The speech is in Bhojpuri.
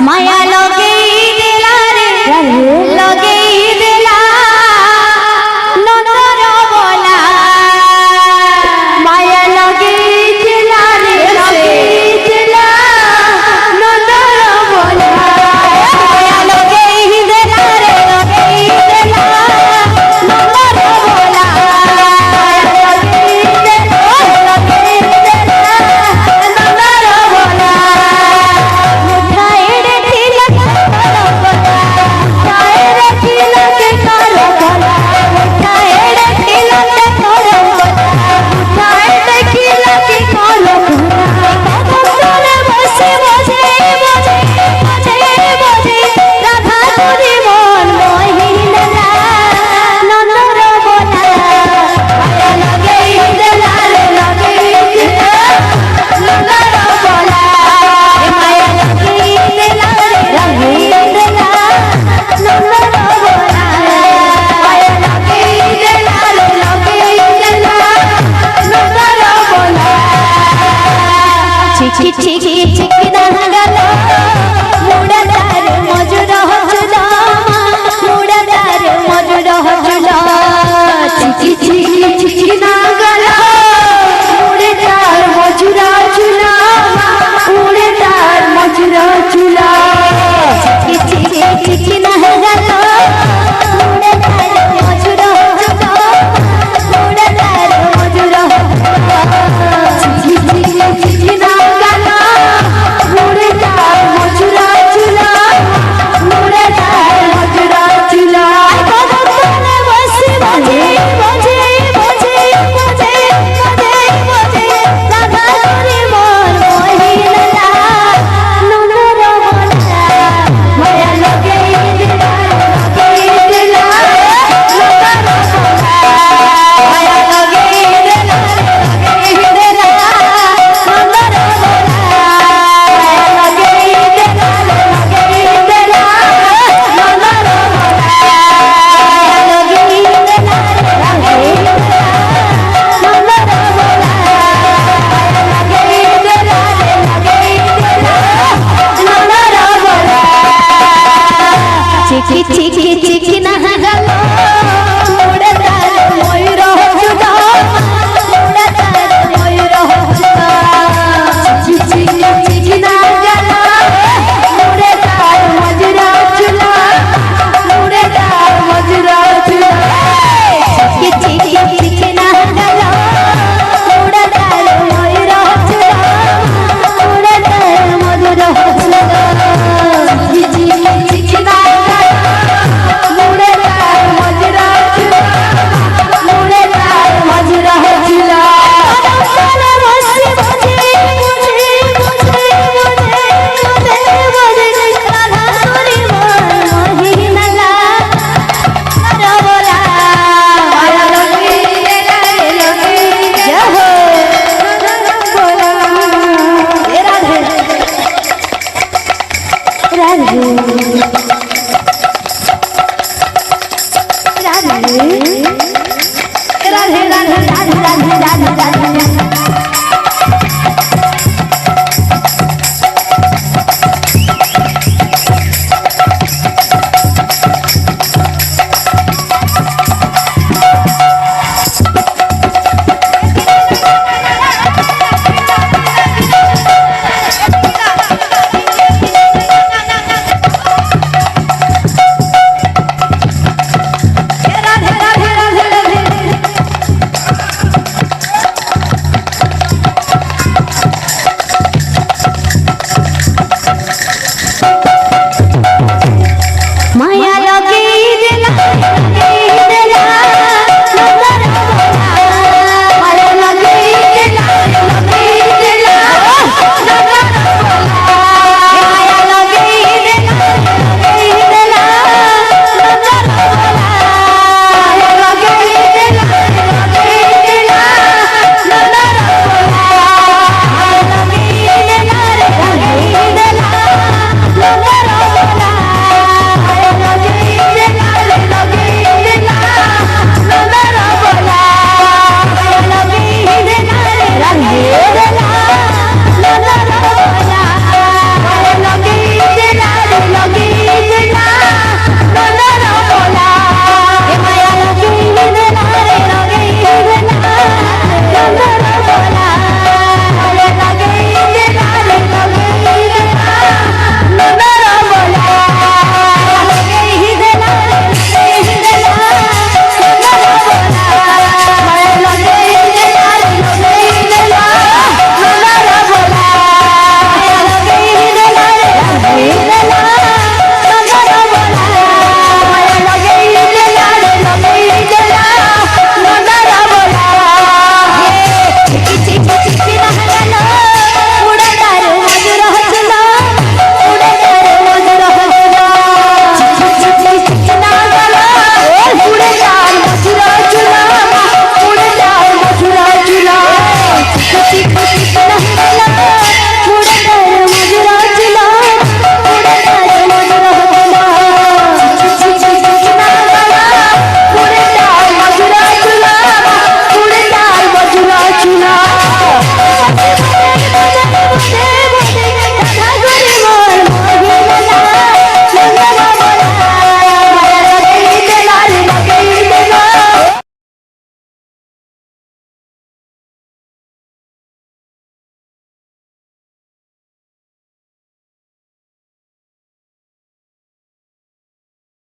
माया लगे दिला रे लगे दिला नंदर बोला माया लगे दिला रे लगे दिला नंदर बोला माया लगे दिला रे लगे दिला नंदर बोला लगे दिला लगे दिला नंदर बोला मुठाएड़े तिलक करो बोला मुठाएड़े तिलक करो बोला मुठाएड़े तिलक करो बोला मुठाएड़े तिलक करो बोला भक्तोरे बसे बजे बजे बजे बजे राधा तुरी मन मोहिनीला नंदर बोला माया लगे दिला रे लगे दिला नंदर बोला माया लगे दिला रे लगे दिला नंदर बोला माया लगे दिला रे लगे दिला नंदर बोला चिकी चिकी चिकी ना गलो मुड़दार मजुर हजला मुड़दार मजुर हजला चिकी चिकी चिकी ना गलो मुड़दार मजुर हजला मुड़दार मजुर हजला चिकी चिकी चिकी ना गलो मुड़दार मजुर हजला मुड़दार मजुर हजला चिकी चिकी चिकी ना गलो मुड़दार मजुर हजला मुड़दार मजुर हजला भक्तोरे बसे बजे बजे बजे बजे बजे बजे राधा तुरी मन मोहिनीला नंदर बोला माया लगे दिला लगे दिला नंदर बोला माया लगे दिला लगे दिला नंदर बोला माया लगे दिला लगे दिला नंदर बोला माया लगे दिला लगे दिला नंदर बोला माया लगे दिला लगे दिला नंदर बोला चिकी चिकी चिकी ना गलो मुड़दार मयूर हजला मुड़दार मयूर हजला चिकी चिकी चिकी ना गलो मुड़दार मयूर हजला मुड़दार मयूर हजला चिकी चिकी चिकी ना गलो मुड़दार मयूर हजला मुड़दार मयूर हजला चिकी चिकी चिकी ना गलो मुड़दार मयूर हजला मुड़दार मयूर हजला भक्तोरे बसे बजे बजे बजे बजे बजे बजे राधा तुरी मन मोहिनीला नंदर बोला माया लगे दिला रे लगे जय हो नंदर बोला हे राधे राधे